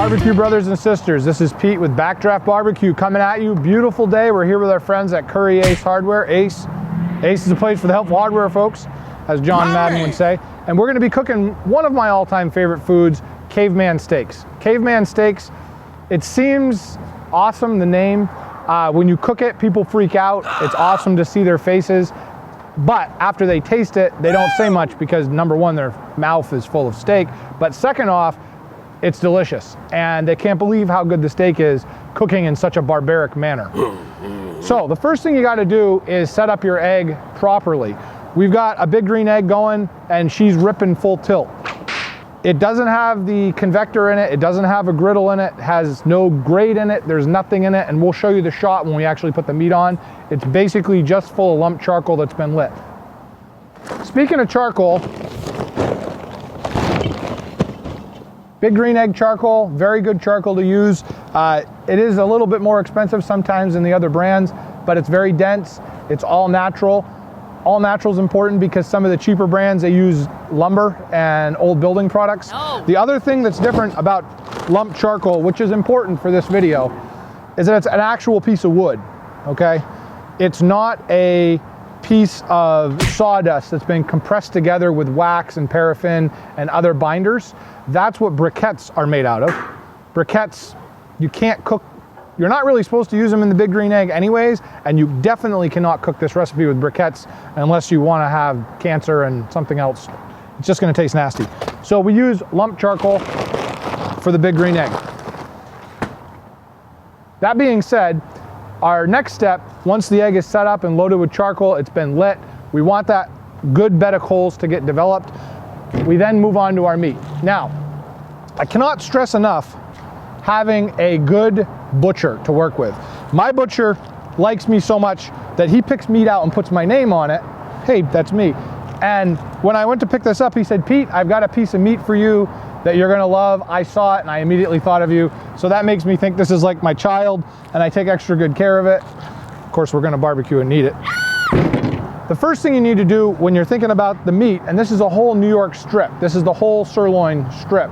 Barbecue brothers and sisters, this is Pete with Backdraft Barbecue coming at you. Beautiful day. We're here with our friends at Curry Ace Hardware. Ace is a place for the helpful hardware folks, as John Madden would say. And we're going to be cooking one of my all-time favorite foods, Caveman steaks. Caveman steaks, it seems awesome, the name. When you cook it, people freak out. It's awesome to see their faces. But after they taste it, they don't say much because number one, their mouth is full of steak. But second off, it's delicious. And they can't believe how good the steak is cooking in such a barbaric manner. So the first thing you gotta do is set up your egg properly. We've got a big green egg going and she's ripping full tilt. It doesn't have the convector in it. It doesn't have a griddle in it. It has no grate in it. There's nothing in it. And we'll show you the shot when we actually put the meat on. It's basically just full of lumped charcoal that's been lit. Speaking of charcoal, big green egg charcoal, very good charcoal to use. It is a little bit more expensive sometimes than the other brands, but it's very dense. It's all natural. All natural is important because some of the cheaper brands, they use lumber and old building products. No. The other thing that's different about lumped charcoal, which is important for this video, is that it's an actual piece of wood, okay? It's not a piece of sawdust that's been compressed together with wax and paraffin and other binders. That's what briquettes are made out of. Briquettes, you can't cook. You're not really supposed to use them in the big green egg anyways, and you definitely cannot cook this recipe with briquettes unless you want to have cancer and something else. It's just going to taste nasty. So we use lumped charcoal for the big green egg. That being said, our next step, once the egg is set up and loaded with charcoal, it's been lit, we want that good bed of coals to get developed. We then move on to our meat. Now, I cannot stress enough having a good butcher to work with. My butcher likes me so much that he picks meat out and puts my name on it. Hey, that's me. And when I went to pick this up, he said, Pete, I've got a piece of meat for you that you're gonna love. I saw it and I immediately thought of you. So that makes me think this is like my child and I take extra good care of it. Of course, we're gonna barbecue and eat it. The first thing you need to do when you're thinking about the meat, and this is a whole New York strip, this is the whole sirloin strip,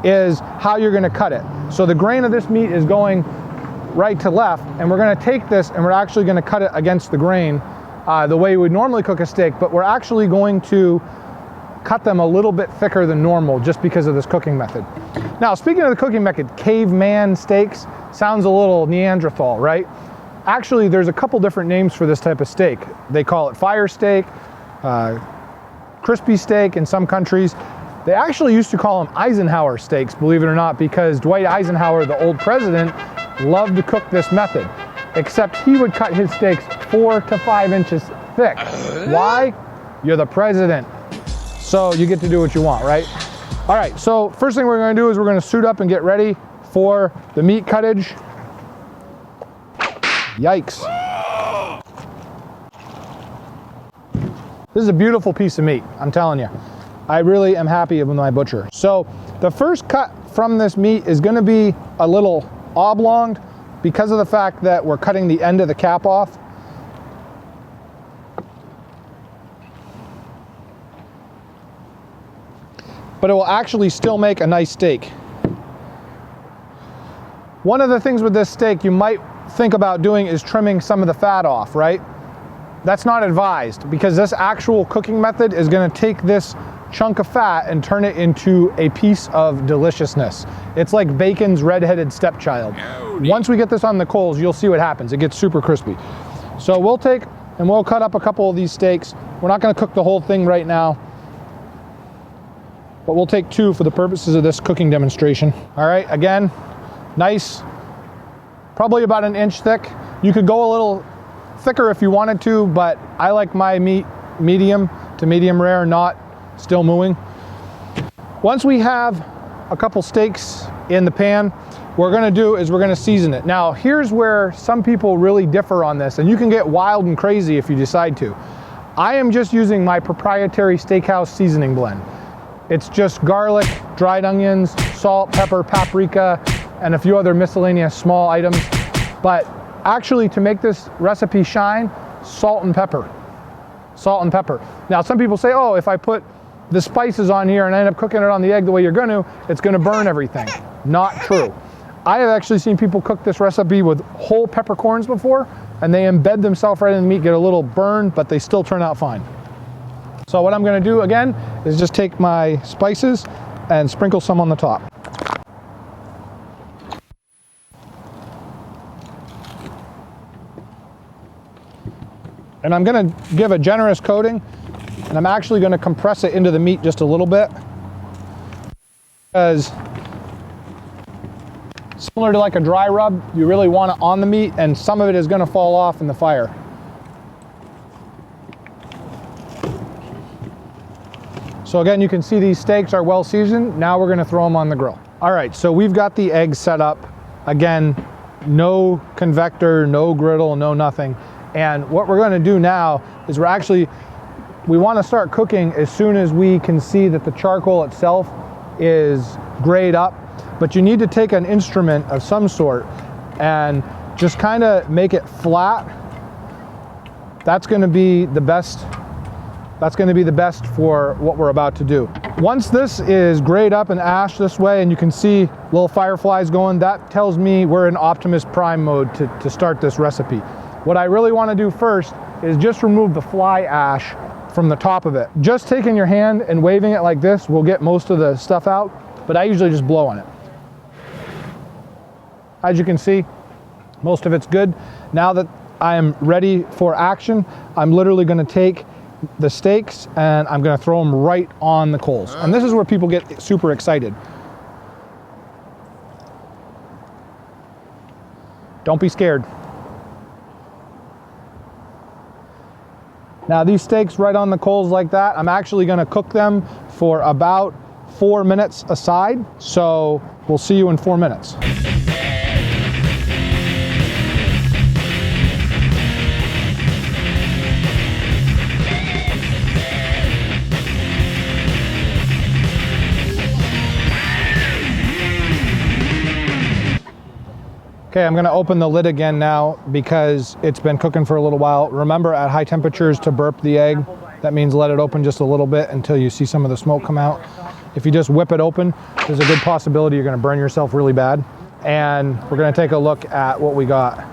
is how you're gonna cut it. So the grain of this meat is going right to left, and we're gonna take this and we're actually gonna cut it against the grain the way you would normally cook a steak, but we're actually going to cut them a little bit thicker than normal just because of this cooking method. Now, speaking of the cooking method, caveman steaks sounds a little Neanderthal, right? Actually, there's a couple different names for this type of steak. They call it fire steak, crispy steak in some countries. They actually used to call them Eisenhower steaks, believe it or not, because Dwight Eisenhower, the old president, loved to cook this method, except he would cut his steaks 4 to 5 inches thick. Why? You're the president, so you get to do what you want, right? All right, so first thing we're gonna do is we're gonna suit up and get ready for the meat cuttage. Yikes. This is a beautiful piece of meat, I'm telling you. I really am happy with my butcher. So the first cut from this meat is gonna be a little oblonged because of the fact that we're cutting the end of the cap off. But it will actually still make a nice steak. One of the things with this steak you might think about doing is trimming some of the fat off, right? That's not advised because this actual cooking method is gonna take this chunk of fat and turn it into a piece of deliciousness. It's like bacon's red-headed stepchild. Once we get this on the coals, you'll see what happens. It gets super crispy. So we'll take and we'll cut up a couple of these steaks. We're not gonna cook the whole thing right now, but we'll take 2 for the purposes of this cooking demonstration. All right, again, nice, probably about 1 inch thick. You could go a little thicker if you wanted to, but I like my meat medium to medium rare, not still mooing. Once we have a couple steaks in the pan, what we're gonna do is we're gonna season it. Now, here's where some people really differ on this, and you can get wild and crazy if you decide to. I am just using my proprietary steakhouse seasoning blend. It's just garlic, dried onions, salt, pepper, paprika, and a few other miscellaneous small items. But actually, to make this recipe shine, salt and pepper. Salt and pepper. Now, some people say, oh, if I put the spices on here and I end up cooking it on the egg the way you're gonna, it's gonna burn everything. not true. I have actually seen people cook this recipe with whole peppercorns before, and they embed themselves right in the meat, get a little burn, but they still turn out fine. So what I'm gonna do again is just take my spices and sprinkle some on the top. And I'm gonna give a generous coating, and I'm actually gonna compress it into the meat just a little bit, because similar to like a dry rub, you really want it on the meat, and some of it is gonna fall off in the fire. So again, you can see these steaks are well seasoned. Now we're gonna throw them on the grill. All right, so we've got the eggs set up. Again, no convector, no griddle, no nothing. And what we're gonna do now is we wanna start cooking as soon as we can see that the charcoal itself is grayed up. But you need to take an instrument of some sort and just kind of make it flat. That's gonna be the best. That's gonna be the best for what we're about to do. Once this is grayed up and ashed this way, and you can see little fireflies going, that tells me we're in Optimus Prime mode to start this recipe. What I really wanna do first is just remove the fly ash from the top of it. Just taking your hand and waving it like this will get most of the stuff out, but I usually just blow on it. As you can see, most of it's good. Now that I am ready for action, I'm literally gonna take the steaks and I'm gonna throw them right on the coals. And this is where people get super excited. Don't be scared. Now these steaks right on the coals like that, I'm actually gonna cook them for about 4 minutes aside. So we'll see you in 4 minutes. Okay, I'm gonna open the lid again now because it's been cooking for a little while. Remember, at high temperatures to burp the egg. That means let it open just a little bit until you see some of the smoke come out. If you just whip it open, there's a good possibility you're gonna burn yourself really bad. And we're gonna take a look at what we got.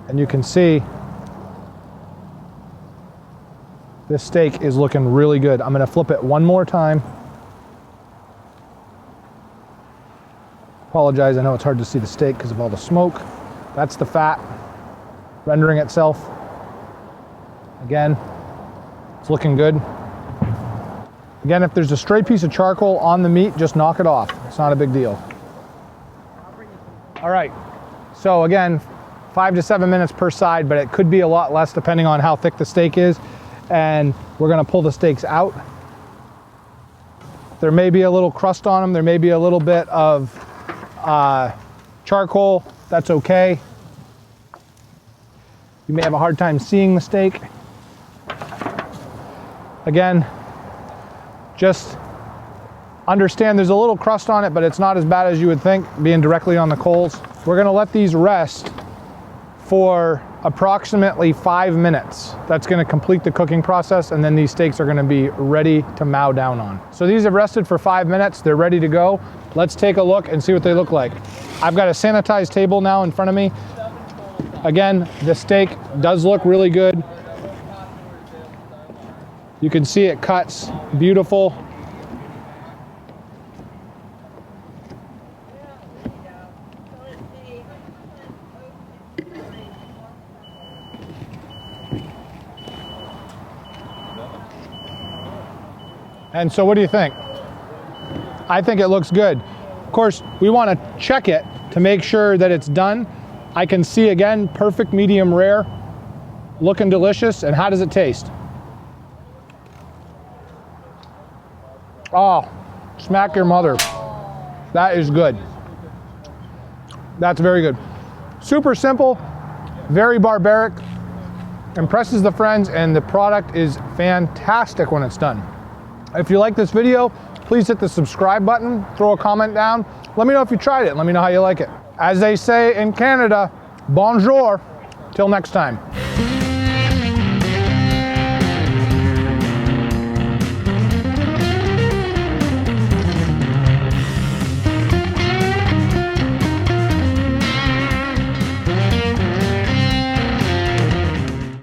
And you can see this steak is looking really good. I'm gonna flip it one more time. Apologize, I know it's hard to see the steak because of all the smoke. That's the fat rendering itself. Again, it's looking good. Again, if there's a stray piece of charcoal on the meat, just knock it off. It's not a big deal. All right, so again, 5 to 7 minutes per side, but it could be a lot less depending on how thick the steak is. And we're gonna pull the steaks out. There may be a little crust on them. There may be a little bit of charcoal. That's okay. You may have a hard time seeing the steak. Again, just understand there's a little crust on it, but it's not as bad as you would think being directly on the coals. We're gonna let these rest for approximately 5 minutes. That's gonna complete the cooking process, and then these steaks are gonna be ready to mow down on. So these have rested for 5 minutes, they're ready to go. Let's take a look and see what they look like. I've got a sanitized table now in front of me. Again, the steak does look really good. You can see it cuts beautiful. And so what do you think? I think it looks good. Of course, we want to check it to make sure that it's done. I can see again, perfect medium rare, looking delicious. And how does it taste? Oh, smack your mother. That is good. That's very good. Super simple, very barbaric, impresses the friends, and the product is fantastic when it's done. If you like this video, please hit the subscribe button, throw a comment down. Let me know if you tried it. Let me know how you like it. As they say in Canada, bonjour. Till next time.